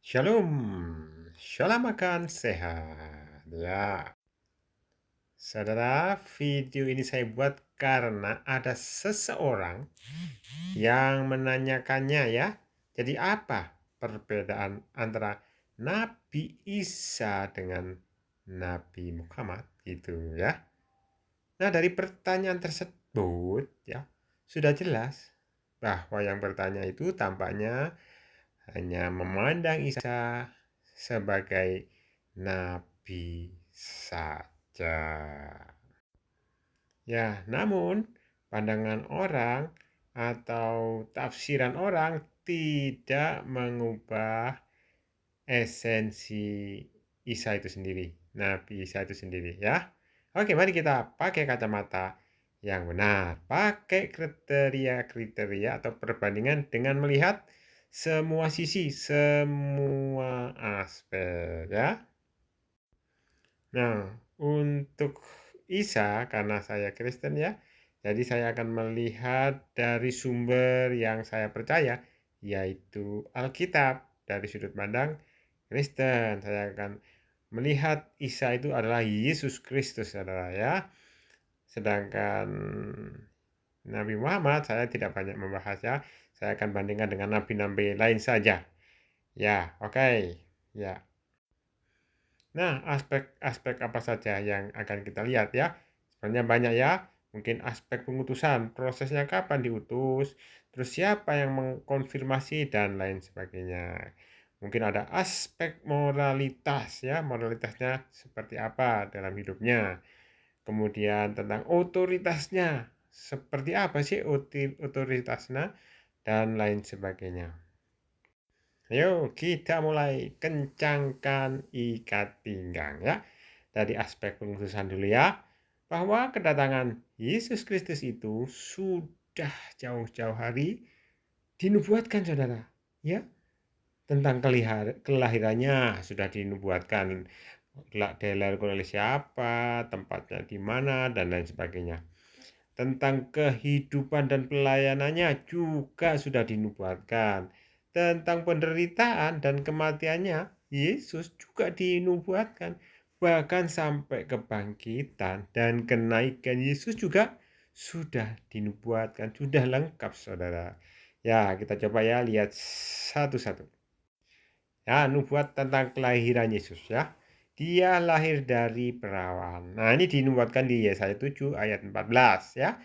Shalom, shalom makan sehat. Ya, saudara, video ini saya buat karena ada seseorang yang menanyakannya ya. Jadi apa perbedaan antara Nabi Isa dengan Nabi Muhammad gitu ya. Nah, dari pertanyaan tersebut ya, sudah jelas bahwa yang bertanya itu tampaknya hanya memandang Isa sebagai nabi saja. Ya, namun pandangan orang atau tafsiran orang tidak mengubah esensi Isa itu sendiri, Nabi Isa itu sendiri ya. Oke, mari kita pakai kacamata yang benar. Pakai kriteria-kriteria atau perbandingan dengan melihat semua sisi, semua aspek ya. Nah, untuk Isa karena saya Kristen ya, jadi saya akan melihat dari sumber yang saya percaya, yaitu Alkitab dari sudut pandang Kristen. Saya akan melihat Isa itu adalah Yesus Kristus, saudara ya. Sedangkan Nabi Muhammad saya tidak banyak membahas ya. Saya akan bandingkan dengan nabi-nabi lain saja. Ya, oke. Ya. Nah, aspek-aspek apa saja yang akan kita lihat ya? Sebenarnya banyak ya. Mungkin aspek pengutusan, prosesnya kapan diutus, terus siapa yang mengkonfirmasi dan lain sebagainya. Mungkin ada aspek moralitas ya, moralitasnya seperti apa dalam hidupnya. Kemudian tentang otoritasnya, seperti apa sih otoritasnya dan lain sebagainya. Ayo kita mulai kencangkan ikat pinggang ya. Dari aspek pengutusan dulu ya. Bahwa kedatangan Yesus Kristus itu sudah jauh-jauh hari dinubuatkan saudara. Ya, tentang kelahirannya sudah dinubuatkan. Dilahirkan oleh siapa, tempatnya di mana, dan lain sebagainya. Tentang kehidupan dan pelayanannya juga sudah dinubuatkan. Tentang penderitaan dan kematiannya, Yesus juga dinubuatkan. Bahkan sampai kebangkitan dan kenaikan Yesus juga sudah dinubuatkan. Sudah lengkap, saudara. Ya, kita coba ya lihat satu-satu. Ya, nubuat tentang kelahiran Yesus ya. Dia lahir dari perawan. Nah, ini dinubuatkan di Yesaya 7 ayat 14 ya.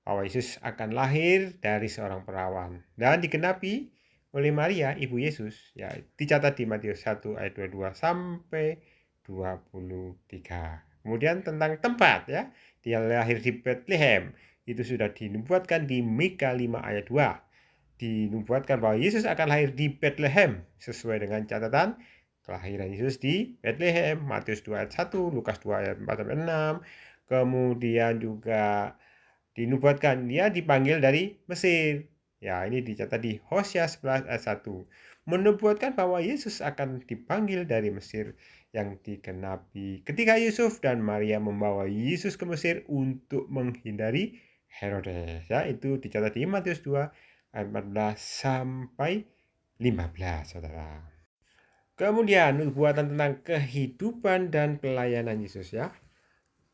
Bahwa Yesus akan lahir dari seorang perawan dan digenapi oleh Maria, ibu Yesus. Ya, dicatat di Matius 1 ayat 22 sampai 23. Kemudian tentang tempat ya. Dia lahir di Bethlehem. Itu sudah dinubuatkan di Mika 5 ayat 2. Dinubuatkan bahwa Yesus akan lahir di Bethlehem sesuai dengan catatan kelahiran Yesus di Bethlehem. Matius 2 ayat 1, Lukas 2 ayat 4 sampai 6. Kemudian juga dinubuatkan dia dipanggil dari Mesir. Ya, ini dicatat di Hosea 11 ayat 1. Menubuatkan bahwa Yesus akan dipanggil dari Mesir yang digenapi ketika Yusuf dan Maria membawa Yesus ke Mesir untuk menghindari Herodes. Ya, itu dicatat di Matius 2 ayat 14 sampai 15, saudara. Kemudian nubuatan tentang kehidupan dan pelayanan Yesus ya.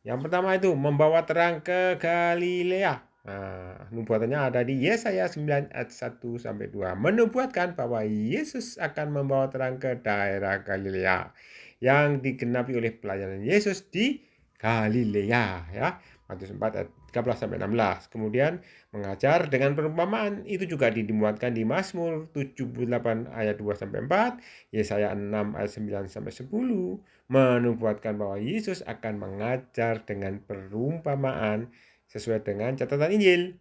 Yang pertama itu membawa terang ke Galilea. Nah, nubuatannya ada di Yesaya 9 ayat 1 sampai 2. Menubuatkan bahwa Yesus akan membawa terang ke daerah Galilea yang digenapi oleh pelayanan Yesus di Galilea ya. Matius 4 ayat 13 sampai 16. Kemudian mengajar dengan perumpamaan itu juga dimuatkan di Mazmur 78 ayat 2 sampai 4, Yesaya 6 ayat 9 sampai 10, menubuatkan bahwa Yesus akan mengajar dengan perumpamaan sesuai dengan catatan Injil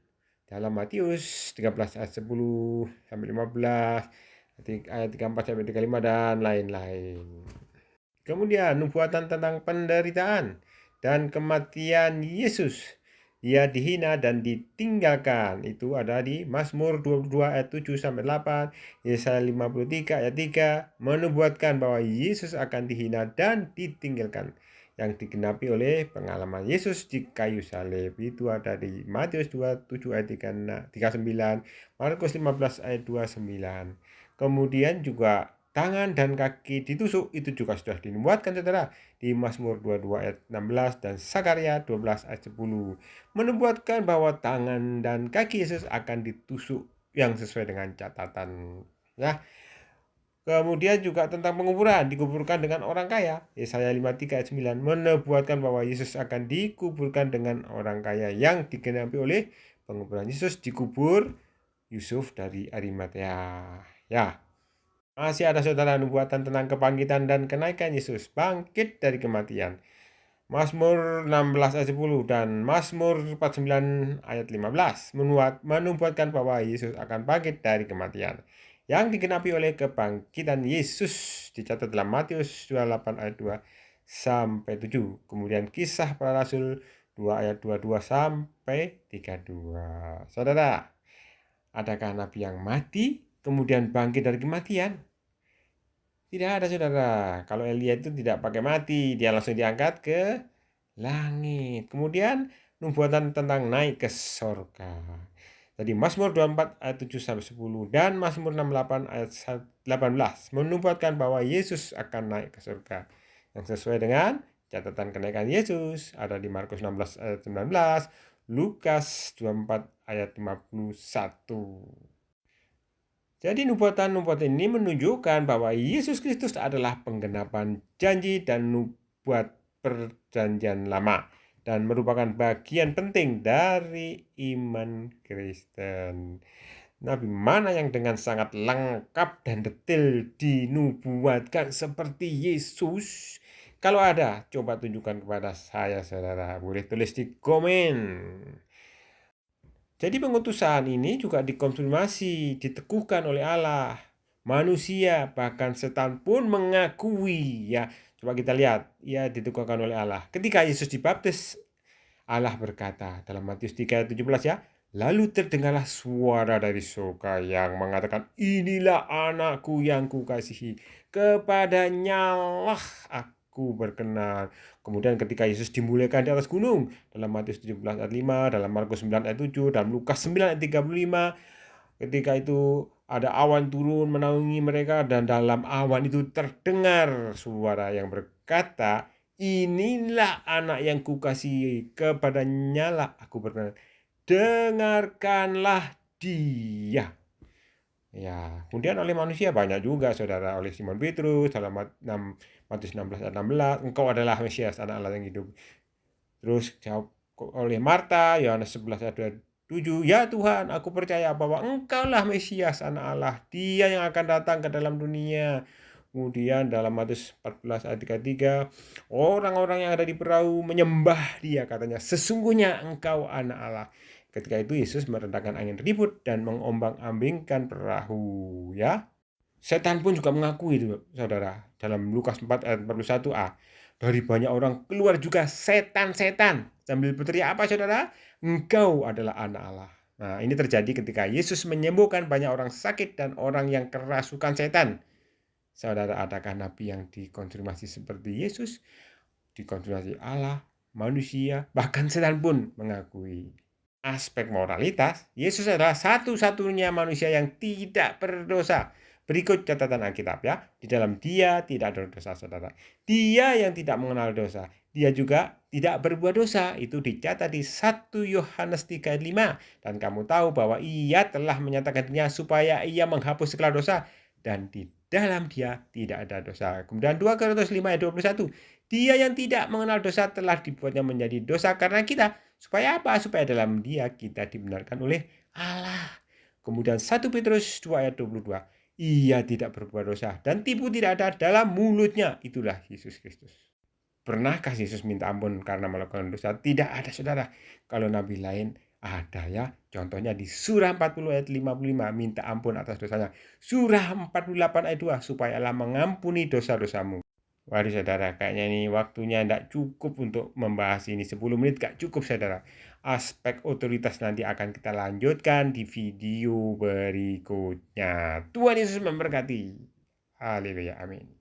dalam Matius 13 ayat 10 sampai 15, ayat 34 sampai 35 dan lain-lain. Kemudian nubuatan tentang penderitaan dan kematian Yesus. Ia dihina dan ditinggalkan. Itu ada di Mazmur 22 ayat 7 sampai 8, Yesaya 53 ayat 3 menubuatkan bahwa Yesus akan dihina dan ditinggalkan yang digenapi oleh pengalaman Yesus di kayu salib. Itu ada di Matius 27 ayat 39, Markus 15 ayat 29. Kemudian juga tangan dan kaki ditusuk, itu juga sudah dinubuatkan saudara di Mazmur 22 ayat 16 dan Sakaria 12 ayat 10. Menubuatkan bahwa tangan dan kaki Yesus akan ditusuk yang sesuai dengan catatan. Ya, kemudian juga tentang penguburan, dikuburkan dengan orang kaya. Yesaya 53 ayat 9 menubuatkan bahwa Yesus akan dikuburkan dengan orang kaya yang digenapi oleh penguburan. Yesus dikubur Yusuf dari Arimatea. Ya, masih ada saudara nubuatan tentang kebangkitan dan kenaikan Yesus bangkit dari kematian. Mazmur 16 ayat 10 dan Mazmur 49 ayat 15 menubuatkan bahwa Yesus akan bangkit dari kematian. Yang digenapi oleh kebangkitan Yesus dicatat dalam Matius 28 ayat 2 sampai 7. Kemudian Kisah Para Rasul 2 ayat 22 sampai 32. Saudara, adakah nabi yang mati kemudian bangkit dari kematian? Tidak ada saudara. Kalau Elia itu tidak pakai mati, dia langsung diangkat ke langit. Kemudian nubuatan tentang naik ke sorga. Jadi Mazmur 24 ayat 7 sampai 10 dan Mazmur 68 ayat 18 menubuatkan bahwa Yesus akan naik ke surga. Yang sesuai dengan catatan kenaikan Yesus ada di Markus 16 ayat 19, Lukas 24 ayat 51. Jadi nubuatan-nubuatan ini menunjukkan bahwa Yesus Kristus adalah penggenapan janji dan nubuat perjanjian lama dan merupakan bagian penting dari iman Kristen. Nabi mana yang dengan sangat lengkap dan detail dinubuatkan seperti Yesus? Kalau ada, coba tunjukkan kepada saya, saudara. Boleh tulis di komen. Jadi pengutusan ini juga dikonfirmasi, diteguhkan oleh Allah. Manusia, bahkan setan pun mengakui. Ya, coba kita lihat, ya diteguhkan oleh Allah. Ketika Yesus dibaptis, Allah berkata dalam Matius 3 ayat 17 ya, lalu terdengarlah suara dari surga yang mengatakan, inilah anakku yang kukasihi, kepadanyalah aku berkenan. Kemudian ketika Yesus dimuliakan di atas gunung, dalam Matius 17 ayat 5, dalam Markus 9 ayat 7, dalam Lukas 9 ayat 35, ketika itu ada awan turun menaungi mereka dan dalam awan itu terdengar suara yang berkata, inilah anak yang kukasihi, kepadanyalah aku berkenan. Dengarkanlah dia. Ya, kemudian oleh manusia banyak juga saudara, oleh Simon Petrus dalam Matius 16 ayat 16, engkau adalah Mesias, anak Allah yang hidup. Terus jawab oleh Marta, Yohanes 11 ayat 7, ya Tuhan, aku percaya bahwa engkaulah Mesias, anak Allah, dia yang akan datang ke dalam dunia. Kemudian dalam Matius 14 ayat 33, orang-orang yang ada di perahu menyembah dia, katanya, sesungguhnya engkau anak Allah. Ketika itu Yesus merendahkan angin ribut dan mengombang-ambingkan perahu, ya. Setan pun juga mengakui itu, saudara. Dalam Lukas 4 ayat 41a, dari banyak orang keluar juga setan-setan. Sambil berteriak apa, saudara? Engkau adalah anak Allah. Nah, ini terjadi ketika Yesus menyembuhkan banyak orang sakit dan orang yang kerasukan setan. Saudara, adakah nabi yang dikonfirmasi seperti Yesus? Dikonfirmasi Allah, manusia, bahkan setan pun mengakui. Aspek moralitas, Yesus adalah satu-satunya manusia yang tidak berdosa. Berikut catatan Alkitab ya. Di dalam dia tidak ada dosa, saudara. Dia yang tidak mengenal dosa. Dia juga tidak berbuat dosa. Itu dicatat di 1 Yohanes 3 ayat 5. Dan kamu tahu bahwa ia telah menyatakan dirinya supaya ia menghapus segala dosa. Dan di dalam dia tidak ada dosa. Kemudian 2 Korintus 5 ayat 21. Dia yang tidak mengenal dosa telah dibuatnya menjadi dosa karena kita. Supaya apa? Supaya dalam dia kita dibenarkan oleh Allah. Kemudian 1 Petrus 2 ayat 22. Ia tidak berbuat dosa dan tipu tidak ada dalam mulutnya. Itulah Yesus Kristus. Pernahkah Yesus minta ampun karena melakukan dosa? Tidak ada, saudara. Kalau nabi lain ada ya. Contohnya di surah 40 ayat 55, minta ampun atas dosanya. Surah 48 ayat 2, supaya Allah mengampuni dosa-dosamu. Waduh saudara, kayaknya ini waktunya tidak cukup untuk membahas ini. 10 menit gak cukup, saudara. Aspek otoritas nanti akan kita lanjutkan di video berikutnya. Tuhan Yesus memberkati. Haleluya, amin.